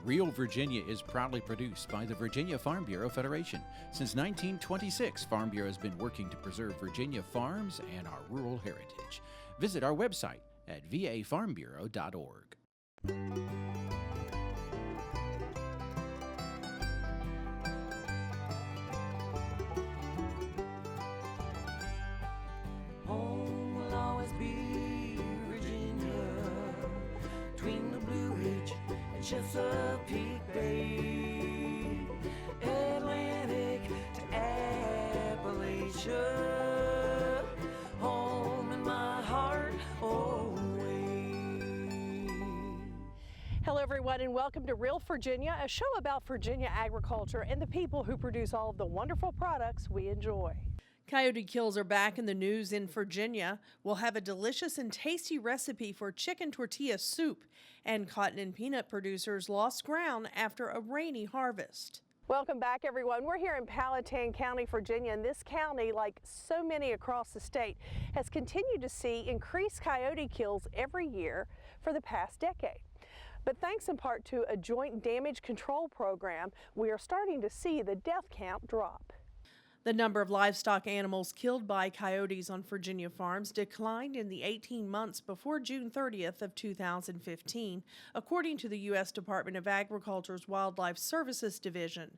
Real Virginia is proudly produced by the Virginia Farm Bureau Federation. Since 1926, Farm Bureau has been working to preserve Virginia farms and our rural heritage. Visit our website at vafarmbureau.org. Home will always be Virginia, between the Blue Ridge and Chesapeake Bay, Atlantic to Appalachia, home in my heart always. Hello everyone and welcome to Real Virginia, a show about Virginia agriculture and the people who produce all of the wonderful products we enjoy. Coyote Kills are back in the news in Virginia. We'll have a delicious and tasty recipe for chicken tortilla soup, and cotton and peanut producers lost ground after a rainy harvest. Welcome back everyone. We're here in Powhatan County, Virginia, and this county, like so many across the state, has continued to see increased coyote kills every year for the past decade. But thanks in part to a joint damage control program, we are starting to see the death count drop. The number of livestock animals killed by coyotes on Virginia farms declined in the 18 months before June 30th of 2015, according to the U.S. Department of Agriculture's Wildlife Services Division.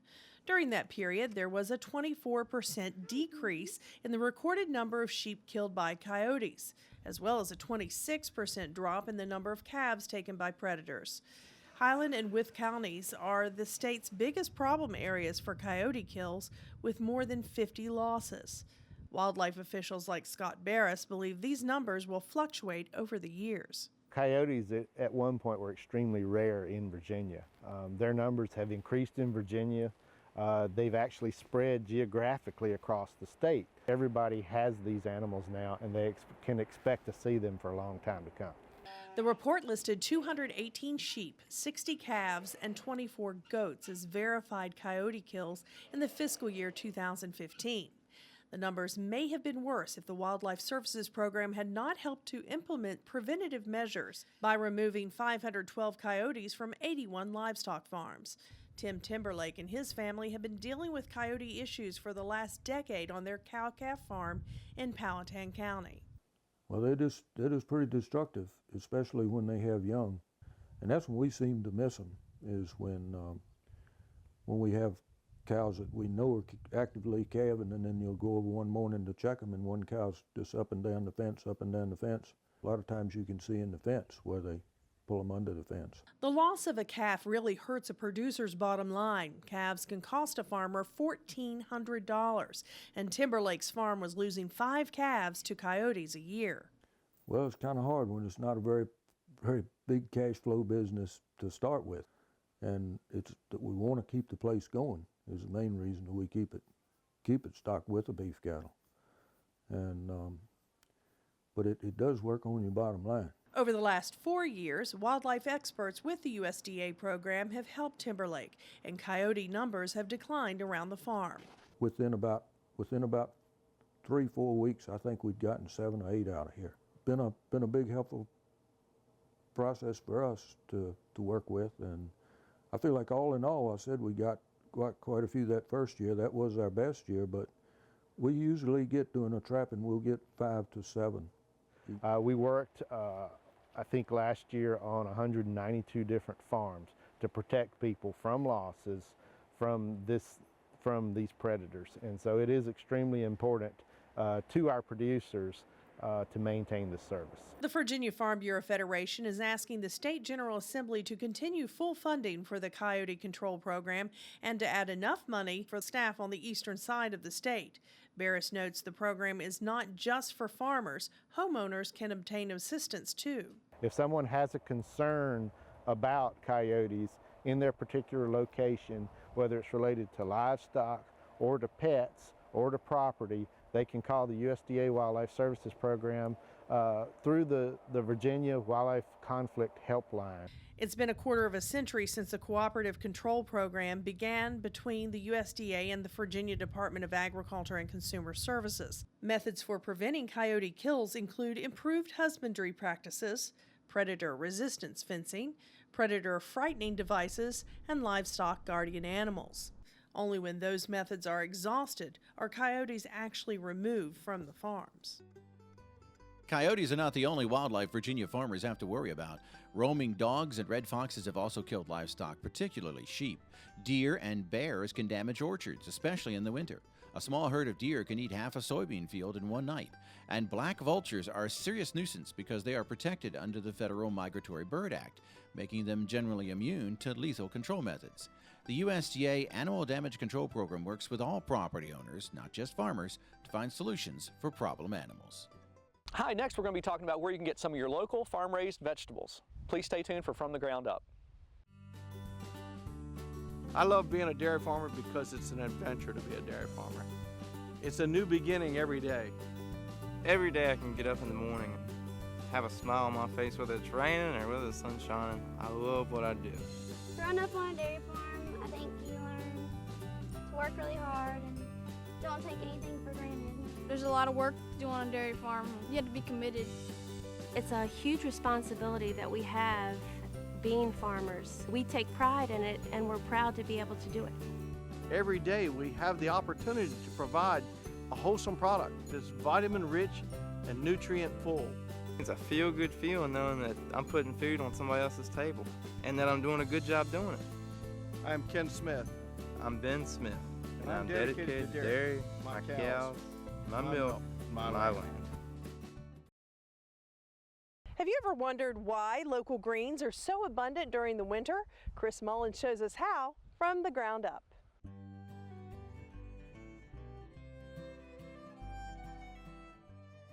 During that period, there was a 24% decrease in the recorded number of sheep killed by coyotes, as well as a 26% drop in the number of calves taken by predators. Highland and Wythe counties are the state's biggest problem areas for coyote kills, with more than 50 losses. Wildlife officials like Scott Barris believe these numbers will fluctuate over the years. Coyotes at one point were extremely rare in Virginia. Their numbers have increased in Virginia. They've actually spread geographically across the state. Everybody has these animals now, and they can expect to see them for a long time to come. The report listed 218 sheep, 60 calves, and 24 goats as verified coyote kills in the fiscal year 2015. The numbers may have been worse if the Wildlife Services Program had not helped to implement preventative measures by removing 512 coyotes from 81 livestock farms. Tim Timberlake and his family have been dealing with coyote issues for the last decade on their cow-calf farm in Powhatan County. Well, they're just pretty destructive, especially when they have young, and that's when we seem to miss them. Is when we have cows that we know are actively calving, and then you'll go over one morning to check them, and one cow's just up and down the fence, up and down the fence. A lot of times you can see in the fence where they pull them under the fence. The loss of a calf really hurts a producer's bottom line. Calves can cost a farmer $1,400, and Timberlake's farm was losing 5 calves to coyotes a year. Well, it's kind of hard when it's not a very big cash flow business to start with, and it's that we want to keep the place going is the main reason that we keep it stocked with the beef cattle, and but it does work on your bottom line. Over the last 4 years, wildlife experts with the USDA program have helped Timberlake, and coyote numbers have declined around the farm. Within about 3-4 weeks, I think we'd gotten 7 or 8 out of here. Been a big helpful process for us to work with, and I feel like all in all, I said we got quite a few that first year. That was our best year, but we usually get doing a trapping, we'll get 5 to 7. We worked, I think last year, on 192 different farms to protect people from losses from these predators, and so it is extremely important to our producers to maintain this service. The Virginia Farm Bureau Federation is asking the State General Assembly to continue full funding for the Coyote Control Program and to add enough money for staff on the eastern side of the state. Barris notes the program is not just for farmers. Homeowners can obtain assistance too. If someone has a concern about coyotes in their particular location, whether it's related to livestock or to pets or to property, they can call the USDA Wildlife Services Program through the Virginia Wildlife Conflict Helpline. It's been a quarter of a century since the Cooperative Control Program began between the USDA and the Virginia Department of Agriculture and Consumer Services. Methods for preventing coyote kills include improved husbandry practices, predator resistance fencing, predator frightening devices, and livestock guardian animals. Only when those methods are exhausted are coyotes actually removed from the farms. Coyotes are not the only wildlife Virginia farmers have to worry about. Roaming dogs and red foxes have also killed livestock, particularly sheep. Deer and bears can damage orchards, especially in the winter. A small herd of deer can eat half a soybean field in one night. And black vultures are a serious nuisance because they are protected under the Federal Migratory Bird Act, making them generally immune to lethal control methods. The USDA Animal Damage Control Program works with all property owners, not just farmers, to find solutions for problem animals. Hi, next we're going to be talking about where you can get some of your local farm-raised vegetables. Please stay tuned for From the Ground Up. I love being a dairy farmer because it's an adventure to be a dairy farmer. It's a new beginning every day. Every day I can get up in the morning and have a smile on my face, whether it's raining or whether the sun's shining. I love what I do. Growing up on a dairy farm, I think you learn to work really hard and don't take anything for granted. There's a lot of work to do on a dairy farm. You have to be committed. It's a huge responsibility that we have being farmers. We take pride in it and we're proud to be able to do it. Every day we have the opportunity to provide a wholesome product that's vitamin rich and nutrient full. It's a feel-good feeling knowing that I'm putting food on somebody else's table and that I'm doing a good job doing it. I'm Ken Smith. I'm Ben Smith, and I'm dedicated dedicated to to dairy, my cows, my milk, my land. Have you ever wondered why local greens are so abundant during the winter? Chris Mullins shows us how from the ground up.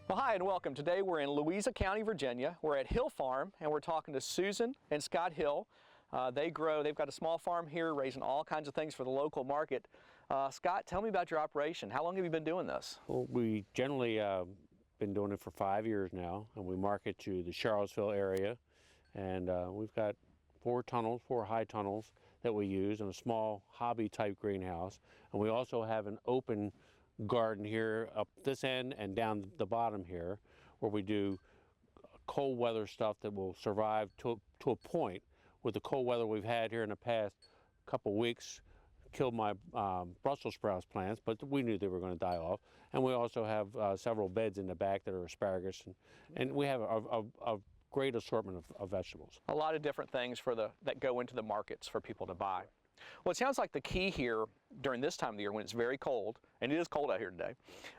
Well, hi and welcome. Today we're in Louisa County, Virginia. We're at Hill Farm and we're talking to Susan and Scott Hill. They've got a small farm here raising all kinds of things for the local market. Scott, tell me about your operation. How long have you been doing this? Well, we generally been doing it for 5 years now, and we market to the Charlottesville area. And we've got 4 high tunnels that we use in a small hobby type greenhouse. And we also have an open garden here up this end and down the bottom here, where we do cold weather stuff that will survive to a point. With the cold weather we've had here in the past couple weeks, killed my Brussels sprouts plants, but we knew they were going to die off. And we also have several beds in the back that are asparagus, and we have a great assortment of vegetables. A lot of different things that go into the markets for people to buy. Well, it sounds like the key here during this time of the year when it's very cold, and it is cold out here today,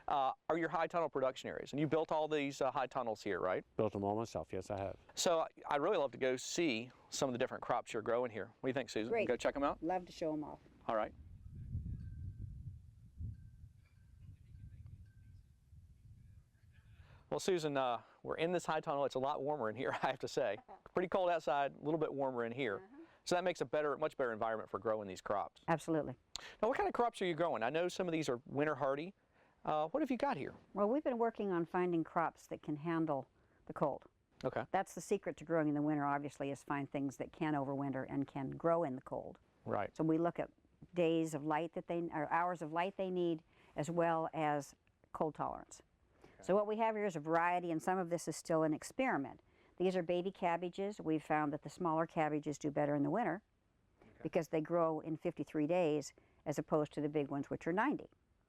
are your high tunnel production areas. And you built all these high tunnels here, right? Built them all myself, yes I have. So I'd really love to go see some of the different crops you're growing here. What do you think, Susan? Great. Go check them out? Love to show them off. All right. Well, Susan, we're in this high tunnel. It's a lot warmer in here, I have to say. Pretty cold outside, a little bit warmer in here. So that makes a much better environment for growing these crops. Absolutely. Now, what kind of crops are you growing? I know some of these are winter hardy. What have you got here? Well, we've been working on finding crops that can handle the cold. Okay. That's the secret to growing in the winter, obviously, is find things that can overwinter and can grow in the cold. Right. So we look at days of light or hours of light they need, as well as cold tolerance. Okay. So what we have here is a variety, and some of this is still an experiment. These are baby cabbages. We've found that the smaller cabbages do better in the winter because they grow in 53 days as opposed to the big ones, which are 90.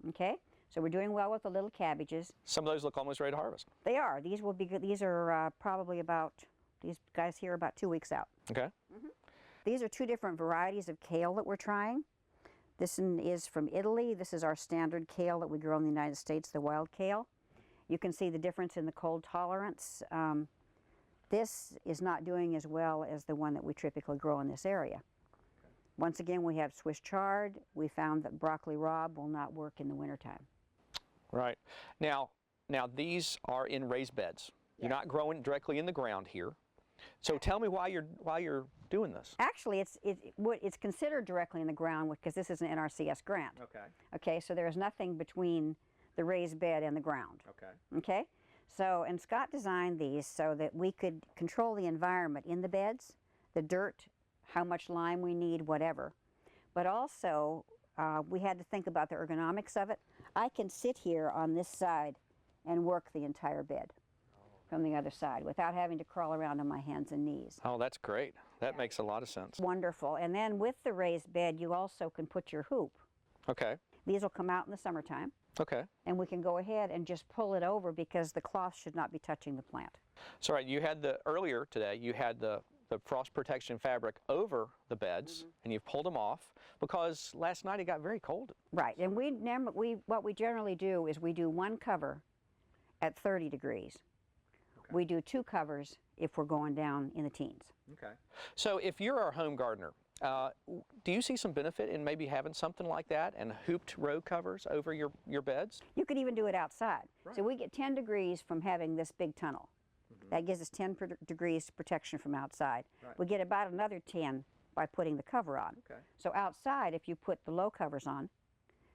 Okay? So we're doing well with the little cabbages. Some of those look almost ready to harvest. They are. These will be good. These are probably these guys here about 2 weeks out. Okay. These are 2 different varieties of kale that we're trying. This one is from Italy. This is our standard kale that we grow in the United States, the wild kale. You can see the difference in the cold tolerance. This is not doing as well as the one that we typically grow in this area. Once again, we have Swiss chard. We found that broccoli rabe will not work in the wintertime. Right. Now these are in raised beds. You're not growing directly in the ground here. So tell me why you're doing this. Actually, it's considered directly in the ground because this is an NRCS grant. Okay. Okay, so there is nothing between the raised bed and the ground. Okay. Okay? So, and Scott designed these so that we could control the environment in the beds, the dirt, how much lime we need, whatever. But also, we had to think about the ergonomics of it. I can sit here on this side and work the entire bed. from the other side without having to crawl around on my hands and knees. Oh, that's great. That makes a lot of sense. Wonderful. And then with the raised bed, you also can put your hoop. Okay. These will come out in the summertime. Okay. And we can go ahead and just pull it over because the cloth should not be touching the plant. So right, you had earlier today, you had the frost protection fabric over the beds, and you've pulled them off because last night it got very cold. Right, and what we generally do is we do one cover at 30 degrees. Okay. We do two covers if we're going down in the teens. Okay. So if you're our home gardener, do you see some benefit in maybe having something like that and hooped row covers over your beds? You could even do it outside. Right. So we get 10 degrees from having this big tunnel. That gives us 10 degrees protection from outside. Right. We get about another 10 by putting the cover on. Okay. So outside, if you put the low covers on,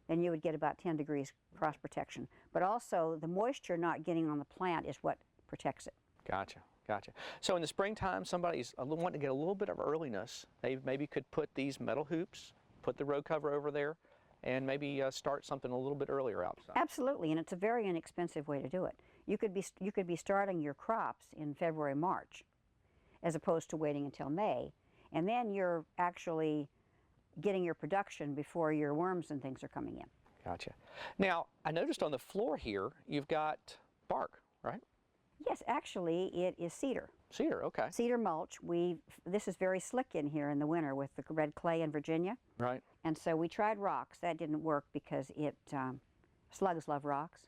then you would get about 10 degrees frost protection. But also, the moisture not getting on the plant is what protects it. Gotcha, gotcha. So in the springtime, somebody's wanting to get a little bit of earliness. They maybe could put these metal hoops, put the row cover over there, and maybe start something a little bit earlier outside. Absolutely, and it's a very inexpensive way to do it. You could be starting your crops in February, March, as opposed to waiting until May, and then you're actually getting your production before your worms and things are coming in. Gotcha. Now, I noticed on the floor here, you've got bark, right? Yes, actually, it is cedar. Cedar, okay. Cedar mulch. This is very slick in here in the winter with the red clay in Virginia. Right. And so we tried rocks. That didn't work because slugs love rocks,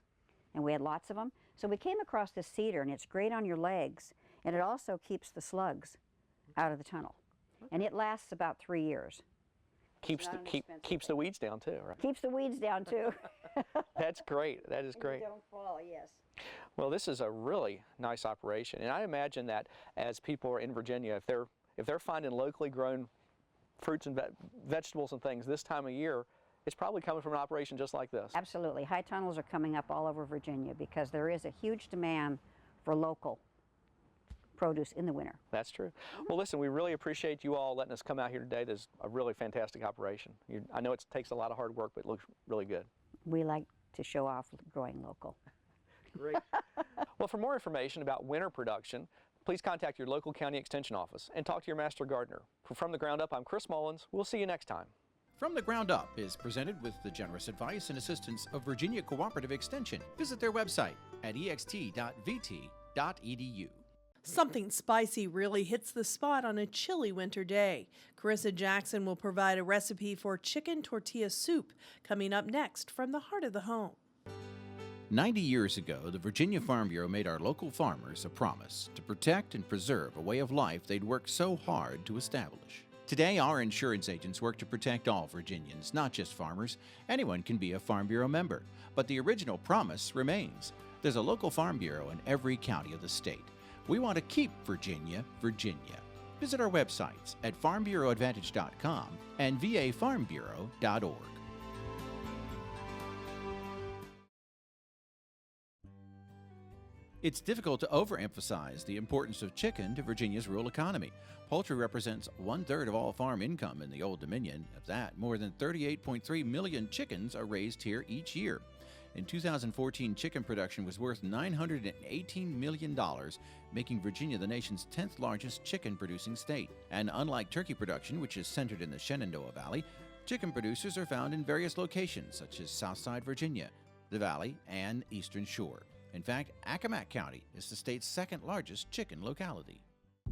and we had lots of them. So we came across this cedar, and it's great on your legs, and it also keeps the slugs out of the tunnel. Okay. And it lasts about 3 years. Keeps the weeds down too, right? Keeps the weeds down too. That's great. That is great. They don't fall, yes. Well, this is a really nice operation, and I imagine that as people are in Virginia, if they're finding locally grown fruits and vegetables and things this time of year, it's probably coming from an operation just like this. Absolutely. High tunnels are coming up all over Virginia because there is a huge demand for local produce in the winter. That's true. Well, listen, we really appreciate you all letting us come out here today. This is a really fantastic operation. I know it takes a lot of hard work, but it looks really good. We like to show off growing local. Great. Well, for more information about winter production, please contact your local county extension office and talk to your master gardener. From the Ground Up, I'm Chris Mullins. We'll see you next time. From the Ground Up is presented with the generous advice and assistance of Virginia Cooperative Extension. Visit their website at ext.vt.edu. Something spicy really hits the spot on a chilly winter day. Carissa Jackson will provide a recipe for chicken tortilla soup coming up next from the heart of the home. 90 years ago, the Virginia Farm Bureau made our local farmers a promise to protect and preserve a way of life they'd worked so hard to establish. Today, our insurance agents work to protect all Virginians, not just farmers. Anyone can be a Farm Bureau member, but the original promise remains. There's a local Farm Bureau in every county of the state. We want to keep Virginia, Virginia. Visit our websites at farmbureauadvantage.com and vafarmbureau.org. It's difficult to overemphasize the importance of chicken to Virginia's rural economy. Poultry represents 1/3 of all farm income in the Old Dominion. Of that, more than 38.3 million chickens are raised here each year. In 2014, chicken production was worth $918 million, making Virginia the nation's 10th largest chicken-producing state. And unlike turkey production, which is centered in the Shenandoah Valley, chicken producers are found in various locations, such as Southside Virginia, the Valley, and Eastern Shore. In fact, Accomack County is the state's second largest chicken locality.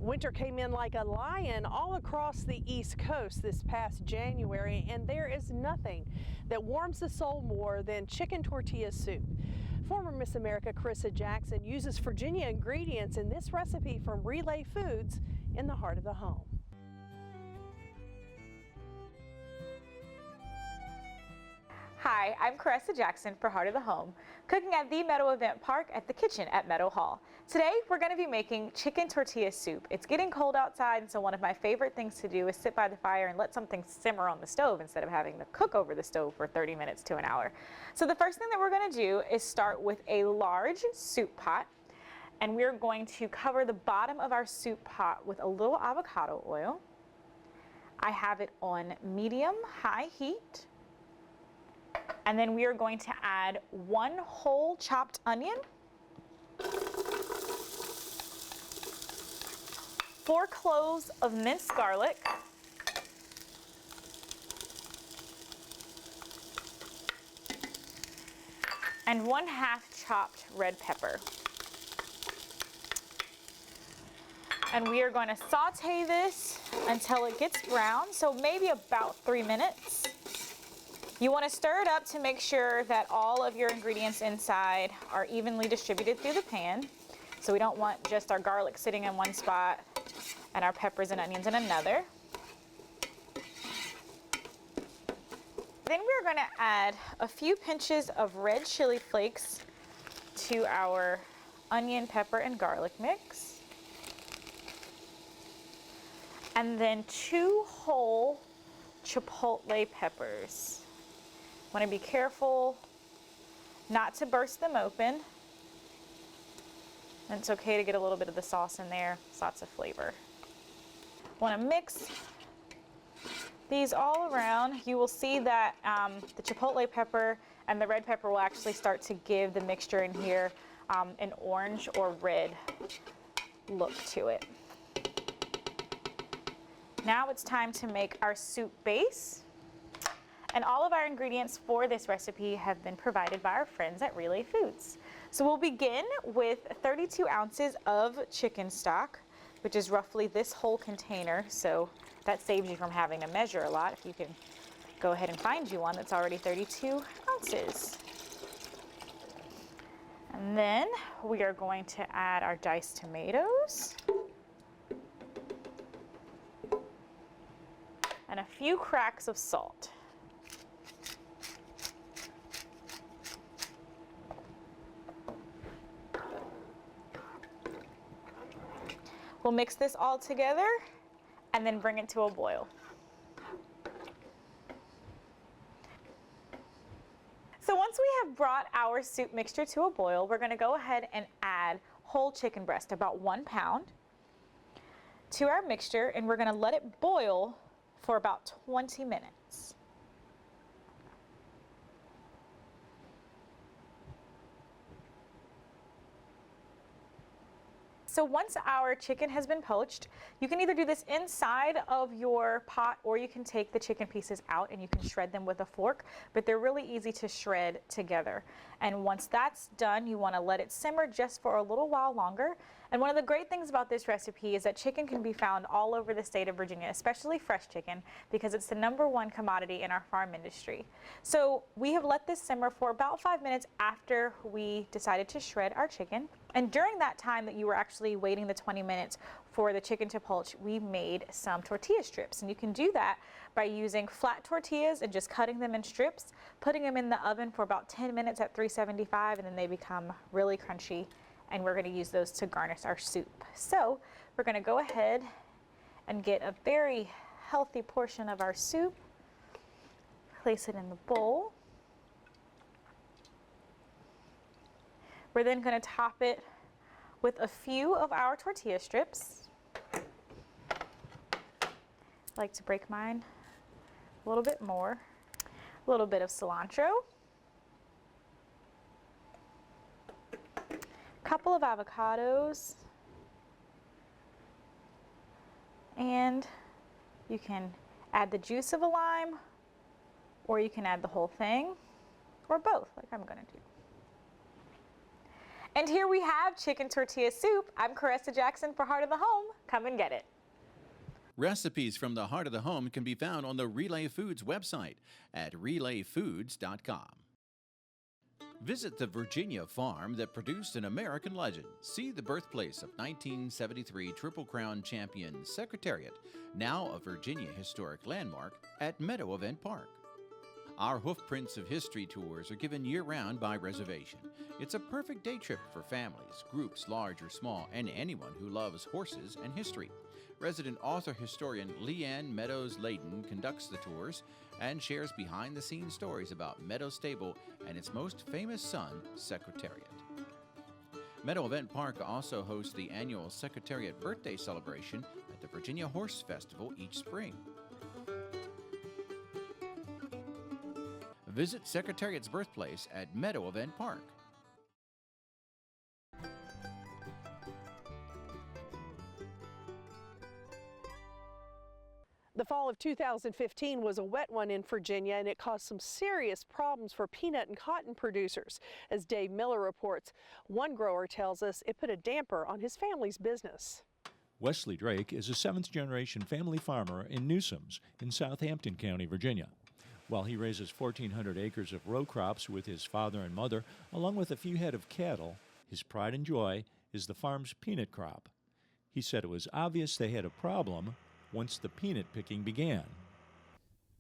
Winter came in like a lion all across the East Coast this past January, and there is nothing that warms the soul more than chicken tortilla soup. Former Miss America Carissa Jackson uses Virginia ingredients in this recipe from Relay Foods in the heart of the home. Hi, I'm Carissa Jackson for Heart of the Home, cooking at the Meadow Event Park at the kitchen at Meadow Hall. Today, we're going to be making chicken tortilla soup. It's getting cold outside, and so one of my favorite things to do is sit by the fire and let something simmer on the stove instead of having to cook over the stove for 30 minutes to an hour. So the first thing that we're going to do is start with a large soup pot, and we're going to cover the bottom of our soup pot with a little avocado oil. I have it on medium-high heat. And then we are going to add 1 whole chopped onion. 4 cloves of minced garlic, and 1/2 chopped red pepper. And we are going to saute this until it gets brown, so maybe about 3 minutes. You want to stir it up to make sure that all of your ingredients inside are evenly distributed through the pan. So we don't want just our garlic sitting in one spot and our peppers and onions in another. Then we're going to add a few pinches of red chili flakes to our onion, pepper, and garlic mix. And then 2 whole chipotle peppers. Want to be careful not to burst them open. And it's okay to get a little bit of the sauce in there. It's lots of flavor. Want to mix these all around. You will see that the chipotle pepper and the red pepper will actually start to give the mixture in here an orange or red look to it. Now it's time to make our soup base. And all of our ingredients for this recipe have been provided by our friends at Relay Foods. So we'll begin with 32 ounces of chicken stock, which is roughly this whole container. So that saves you from having to measure a lot if you can go ahead and find you one that's already 32 ounces. And then we are going to add our diced tomatoes. And a few cracks of salt. We'll mix this all together and then bring it to a boil. So once we have brought our soup mixture to a boil, we're going to go ahead and add whole chicken breast, about 1 pound, to our mixture, and we're going to let it boil for about 20 minutes. So once our chicken has been poached, you can either do this inside of your pot or you can take the chicken pieces out and you can shred them with a fork, but they're really easy to shred together. And once that's done, you want to let it simmer just for a little while longer. And one of the great things about this recipe is that chicken can be found all over the state of Virginia, especially fresh chicken, because it's the #1 commodity in our farm industry. So we have let this simmer for about 5 minutes after we decided to shred our chicken. And during that time that you were actually waiting the 20 minutes for the chicken to poach, we made some tortilla strips. And you can do that by using flat tortillas and just cutting them in strips, putting them in the oven for about 10 minutes at 375, and then they become really crunchy. And we're going to use those to garnish our soup. So we're going to go ahead and get a very healthy portion of our soup, place it in the bowl. We're then going to top it with a few of our tortilla strips. I like to break mine a little bit more. A little bit of cilantro. Couple of avocados, and you can add the juice of a lime, or you can add the whole thing, or both, like I'm going to do. And here we have chicken tortilla soup. I'm Caressa Jackson for Heart of the Home. Come and get it. Recipes from the Heart of the Home can be found on the Relay Foods website at relayfoods.com. Visit the Virginia farm that produced an American legend. See the birthplace of 1973 Triple Crown champion Secretariat, now a Virginia historic landmark, at Meadow Event Park. Our Hoofprints of History tours are given year-round by reservation. It's a perfect day trip for families, groups large or small, and anyone who loves horses and history. Resident author historian Leanne Meadows-Layden conducts the tours and shares behind-the-scenes stories about Meadow Stable and its most famous son, Secretariat. Meadow Event Park also hosts the annual Secretariat Birthday Celebration at the Virginia Horse Festival each spring. Visit Secretariat's birthplace at Meadow Event Park. fall of 2015 was a wet one in Virginia, and it caused some serious problems for peanut and cotton producers. As Dave Miller reports, one grower tells us it put a damper on his family's business. Wesley Drake is a seventh-generation family farmer in Newsoms in Southampton County, Virginia. While he raises 1,400 acres of row crops with his father and mother, along with a few head of cattle, his pride and joy is the farm's peanut crop. He said it was obvious they had a problem once the peanut picking began.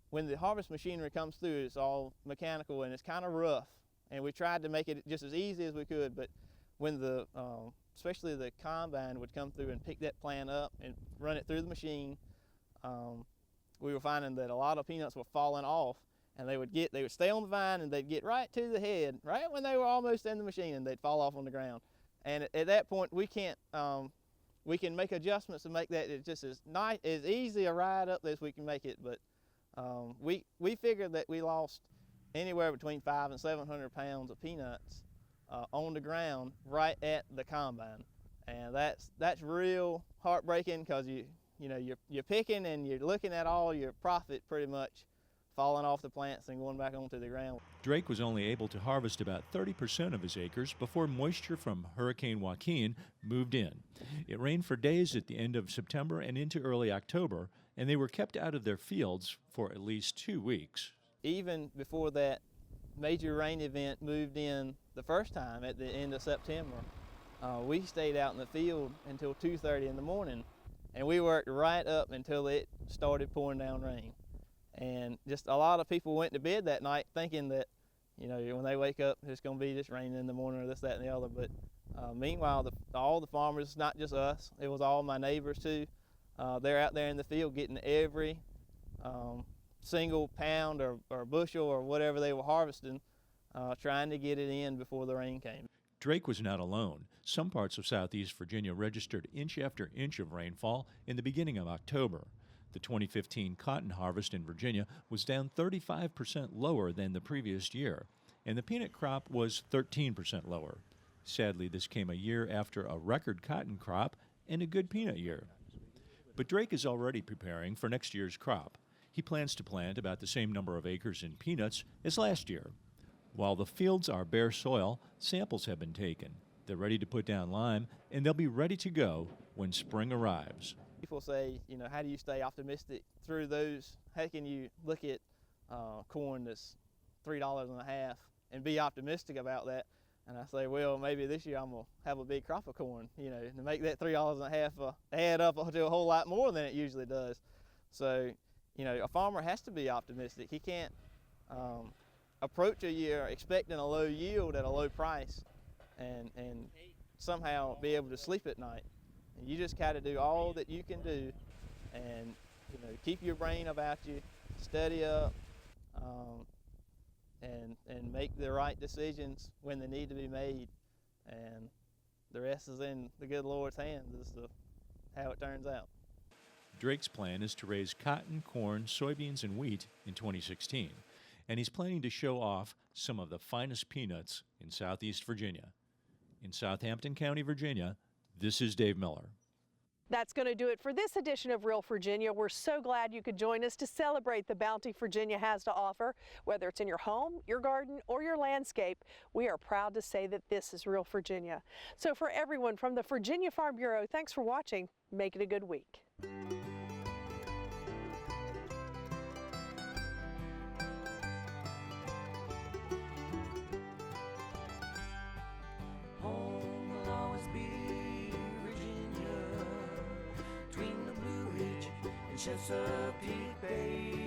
When the harvest machinery comes through, it's all mechanical and it's kind of rough. And we tried to make it just as easy as we could, but when the, especially the combine would come through and pick that plant up and run it through the machine, we were finding that a lot of peanuts were falling off, and they would stay on the vine and they'd get right to the head, right when they were almost in the machine, and they'd fall off on the ground. And at that point, we can make adjustments to make that just as easy a ride up as we can make it. But we figured that we lost anywhere between 500 and 700 pounds of peanuts on the ground right at the combine, and that's real heartbreaking, because you're picking and you're looking at all your profit pretty much falling off the plants and going back onto the ground. Drake was only able to harvest about 30% of his acres before moisture from Hurricane Joaquin moved in. It rained for days at the end of September and into early October, and they were kept out of their fields for at least 2 weeks. Even before that major rain event moved in the first time at the end of September, we stayed out in the field until 2:30 in the morning, and we worked right up until it started pouring down rain. And just a lot of people went to bed that night thinking that, when they wake up, it's going to be just raining in the morning or this, that, and the other. But meanwhile, all the farmers, not just us, it was all my neighbors too, they're out there in the field getting every single pound or bushel or whatever they were harvesting, trying to get it in before the rain came. Drake was not alone. Some parts of southeast Virginia registered inch after inch of rainfall in the beginning of October. The 2015 cotton harvest in Virginia was down 35% lower than the previous year, and the peanut crop was 13% lower. Sadly, this came a year after a record cotton crop and a good peanut year. But Drake is already preparing for next year's crop. He plans to plant about the same number of acres in peanuts as last year. While the fields are bare soil, samples have been taken. They're ready to put down lime, and they'll be ready to go when spring arrives. People say, how do you stay optimistic through those? How can you look at corn that's $3.50 and be optimistic about that? And I say, well, maybe this year I'm going to have a big crop of corn, to make that $3.50 add up to a whole lot more than it usually does. So, a farmer has to be optimistic. He can't approach a year expecting a low yield at a low price and somehow be able to sleep at night. You just got to do all that you can do, and keep your brain about you, study up, and make the right decisions when they need to be made. And the rest is in the good Lord's hands as to how it turns out. Drake's plan is to raise cotton, corn, soybeans, and wheat in 2016, and he's planning to show off some of the finest peanuts in southeast Virginia. In Southampton County, Virginia, this is Dave Miller. That's going to do it for this edition of Real Virginia. We're so glad you could join us to celebrate the bounty Virginia has to offer. Whether it's in your home, your garden, or your landscape, we are proud to say that this is Real Virginia. So for everyone from the Virginia Farm Bureau, thanks for watching. Make it a good week. Chesapeake Bay.